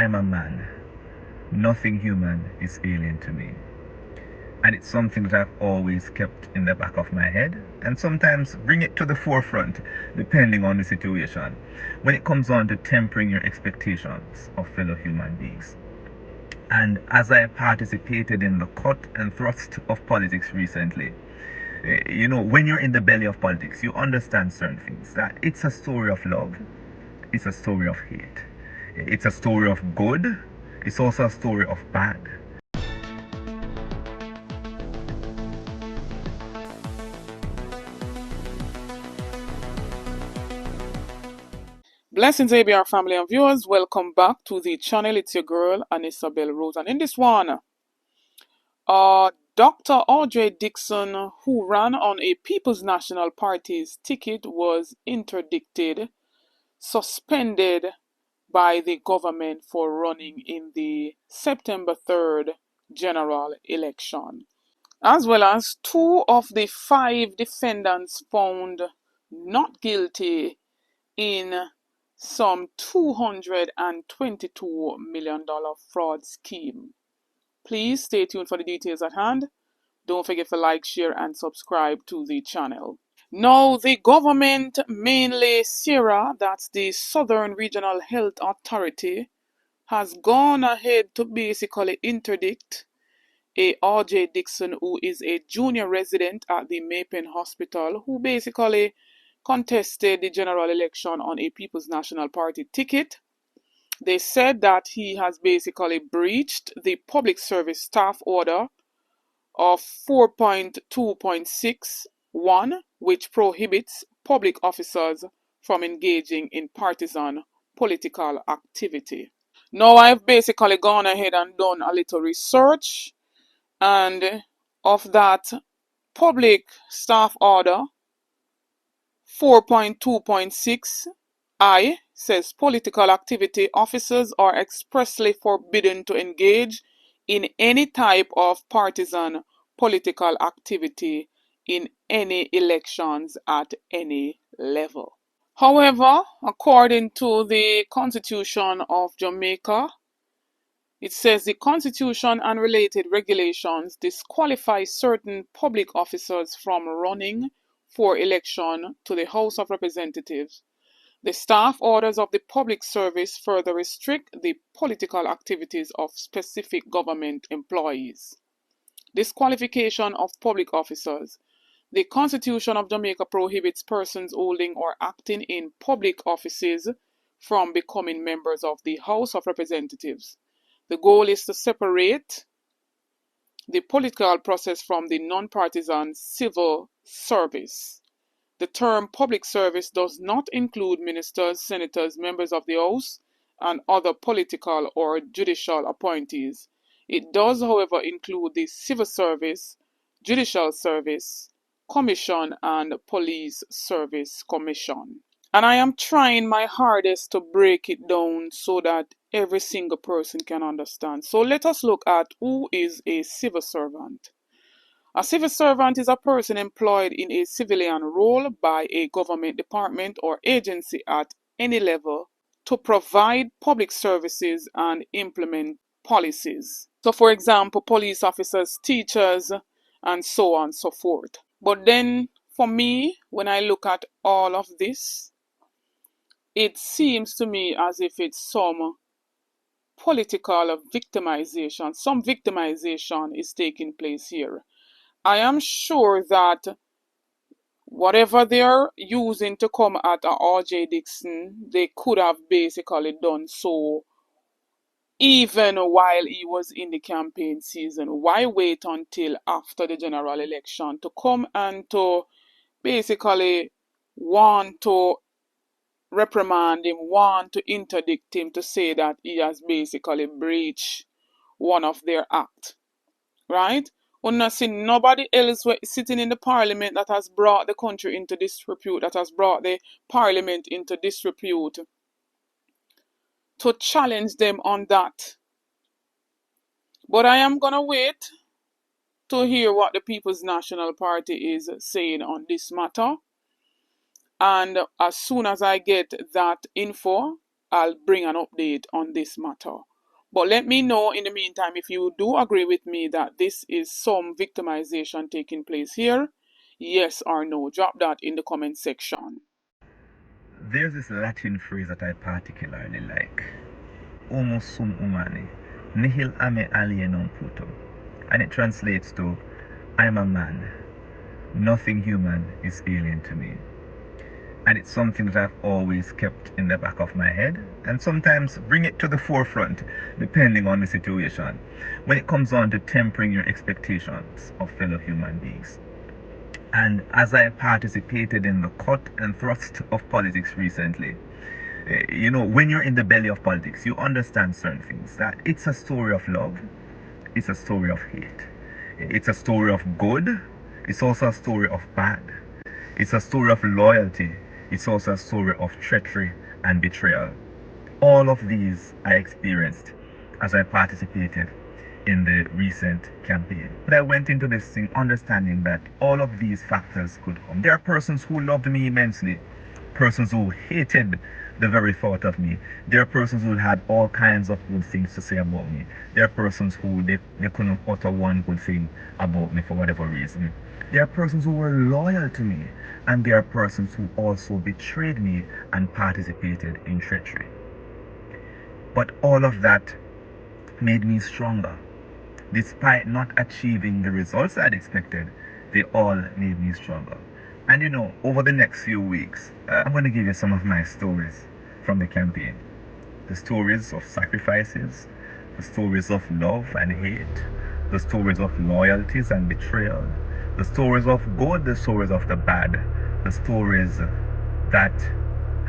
I'm a man, nothing human is alien to me. And it's something that I've always kept in the back of my head and sometimes bring it to the forefront depending on the situation when it comes on to tempering your expectations of fellow human beings. And as I participated in the cut and thrust of politics recently, when you're in the belly of politics, you understand certain things. That it's a story of love, it's a story of hate, it's a story of good, it's also a story of bad. Blessings, ABR family and viewers. Welcome back to the channel. It's your girl, Anisabel Rose. And in this one, Dr. Audrey Dixon, who ran on a People's National Party's ticket, was interdicted, suspended by the government for running in the September 3rd general election, as well as 2 of the 5 defendants found not guilty in some $222 million fraud scheme. Please stay tuned for the details at hand. Don't forget to like, share, and subscribe to the channel. Now, the government, mainly SERA, that's the Southern Regional Health Authority, has gone ahead to basically interdict a R.J. Dixon, who is a junior resident at the Mapen Hospital, who basically contested the general election on a People's National Party ticket. They said that he has basically breached the Public Service Staff Order of 4.2.61, which prohibits public officers from engaging in partisan political activity. Now, I've basically gone ahead and done a little research, and of that Public Staff Order 4.2.6 I says political activity officers are expressly forbidden to engage in any type of partisan political activity in any elections at any level. However, according to the Constitution of Jamaica, it says the Constitution and related regulations disqualify certain public officers from running for election to the House of Representatives. The staff orders of the public service further restrict the political activities of specific government employees. Disqualification of public officers. The Constitution of Jamaica prohibits persons holding or acting in public offices from becoming members of the House of Representatives. The goal is to separate the political process from the non-partisan civil service. The term public service does not include ministers, senators, members of the House, and other political or judicial appointees. It does, however, include the civil service, judicial service, commission, and police service commission. And I am trying my hardest to break it down so that every single person can understand. So let us look at who is a civil servant. A civil servant is a person employed in a civilian role by a government department or agency at any level to provide public services and implement policies. So, for example, police officers, teachers, and so on and so forth. But then, for me, when I look at all of this, it seems to me as if it's some political victimization. Some victimization is taking place here. I am sure that whatever they're using to come at R.J. Dixon, they could have basically done so even while he was in the campaign season. Why wait until after the general election to come and to basically want to reprimand him, want to interdict him, to say that he has basically breached one of their acts, right? We not see nobody else sitting in the parliament that has brought the country into disrepute, that has brought the parliament into disrepute, to challenge them on that. But I am gonna wait to hear what the People's National Party is saying on this matter. And as soon as I get that info, I'll bring an update on this matter. But let me know in the meantime if you do agree with me that this is some victimization taking place here. Yes or no? Drop that in the comment section. There's this Latin phrase that I particularly like. Homo sum humani, nihil ame alienum puto. And it translates to, I'm a man. Nothing human is alien to me. And it's something that I've always kept in the back of my head and sometimes bring it to the forefront depending on the situation when it comes on to tempering your expectations of fellow human beings. And as I participated in the cut and thrust of politics recently, when you're in the belly of politics, you understand certain things, that it's a story of love, it's a story of hate, it's a story of good, it's also a story of bad, it's a story of loyalty, it's also a story of treachery and betrayal. All of these I experienced as I participated in the recent campaign. But I went into this thing understanding that all of these factors could come. There are persons who loved me immensely, persons who hated the very thought of me. There are persons who had all kinds of good things to say about me. There are persons who they couldn't utter one good thing about me for whatever reason. There are persons who were loyal to me, and there are persons who also betrayed me and participated in treachery. But all of that made me stronger. Despite not achieving the results I'd expected, they all made me stronger. And over the next few weeks, I'm going to give you some of my stories from the campaign. The stories of sacrifices, the stories of love and hate, the stories of loyalties and betrayal, the stories of good, the stories of the bad, the stories that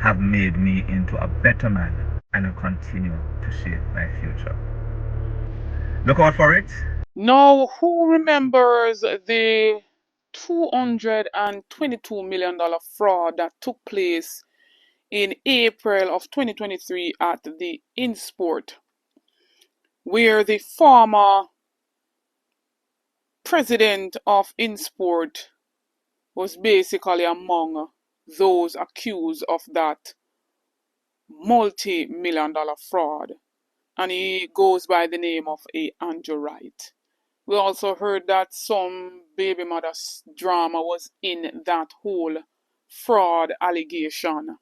have made me into a better man and will continue to shape my future. Look out for it. Now, who remembers the $222 million fraud that took place in April of 2023 at the InSport, where the former president of InSport was basically among those accused of that multi-million-dollar fraud, and he goes by the name of Anju Wright. We also heard that some baby mother drama was in that whole fraud allegation,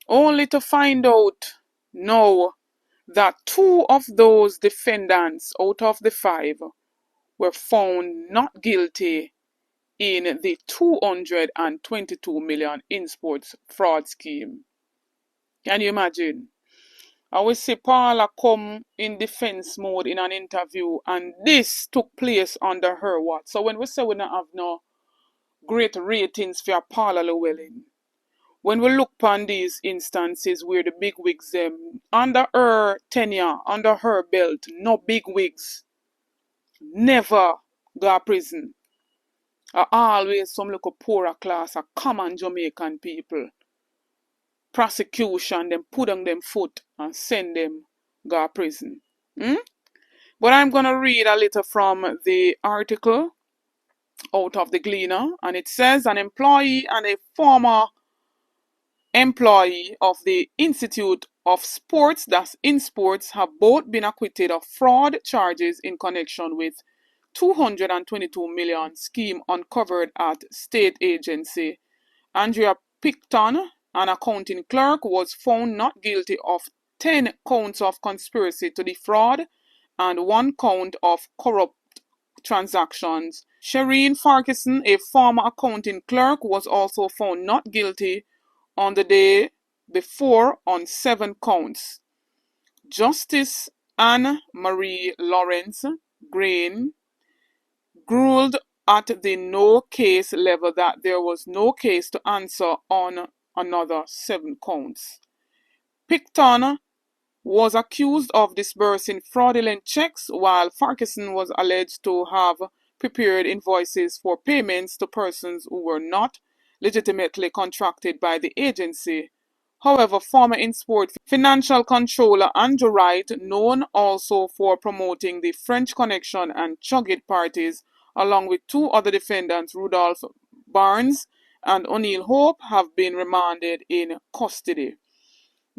only to find out now that 2 of those defendants out of the 5 were found not guilty in the 222 million in sports fraud scheme. Can you imagine? I will see Paula come in defense mode in an interview, and this took place under her watch. So when we say we don't have no great ratings for Paula Llewellyn, when we look upon these instances where the big wigs under her tenure, under her belt, no big wigs never go to prison. Always some little poorer class, a common Jamaican people. Prosecution, them put on them foot and send them go to prison. But I'm going to read a little from the article out of the Gleaner, and it says an employee and a former employee of the Institute of Sports, that's InSports, have both been acquitted of fraud charges in connection with 222 million scheme uncovered at state agency. Andrea Picton, an accounting clerk, was found not guilty of 10 counts of conspiracy to defraud and 1 count of corrupt transactions. Shireen Farquharson, a former accounting clerk, was also found not guilty on the day before on 7 counts. Justice Anne Marie Lawrence Green ruled at the no case level that there was no case to answer on another 7 counts. Picton was accused of disbursing fraudulent checks, while Farquharson was alleged to have prepared invoices for payments to persons who were not legitimately contracted by the agency. However, former InSport financial controller Anju Wright, known also for promoting the French Connection and Chugget parties, along with 2 other defendants, Rudolph Barnes and O'Neill Hope, have been remanded in custody.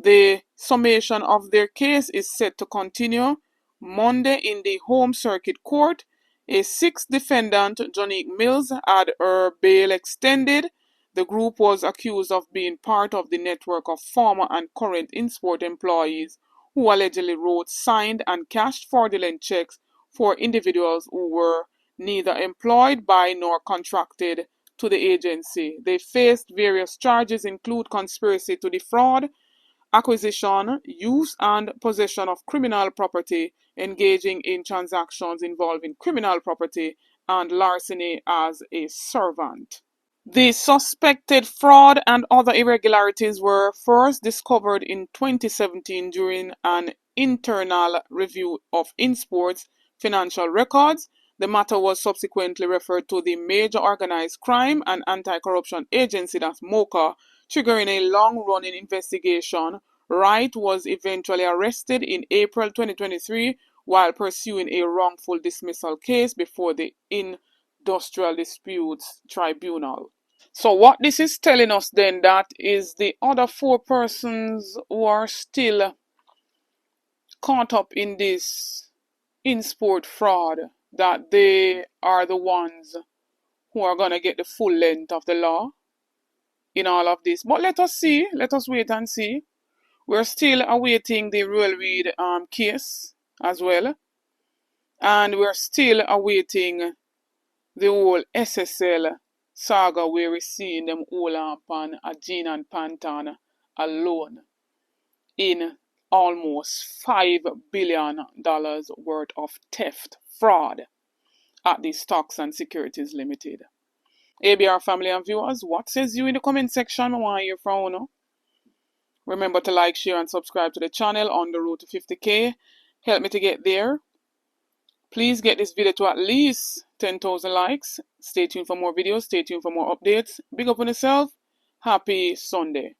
The summation of their case is set to continue Monday in the Home Circuit Court. A sixth defendant, Jonique Mills, had her bail extended. The group was accused of being part of the network of former and current InSport employees who allegedly wrote, signed, and cashed fraudulent checks for individuals who were neither employed by nor contracted to the agency. They faced various charges, include conspiracy to defraud, acquisition, use, and possession of criminal property, engaging in transactions involving criminal property, and larceny as a servant. The suspected fraud and other irregularities were first discovered in 2017 during an internal review of InSport's financial records. The matter was subsequently referred to the Major Organized Crime and Anti-Corruption Agency, that's MOCA, triggering a long-running investigation. Wright was eventually arrested in April 2023 while pursuing a wrongful dismissal case before the Industrial Disputes Tribunal. So what this is telling us then, that is the other 4 persons who are still caught up in this InSport fraud, that they are the ones who are going to get the full length of the law in all of this. But let us wait and see. We're still awaiting the Royal Reid case as well. And we're still awaiting the whole SSL saga where we're seeing them all up on a Gene and Pantan alone in almost $5 billion worth of theft, fraud at the Stocks and Securities Limited. ABR family and viewers, what says you in the comment section? I want to hear from you. Remember to like, share, and subscribe to the channel on the road to 50K. Help me to get there. Please get this video to at least 10,000 likes. Stay tuned for more videos. Stay tuned for more updates. Big up on yourself. Happy Sunday.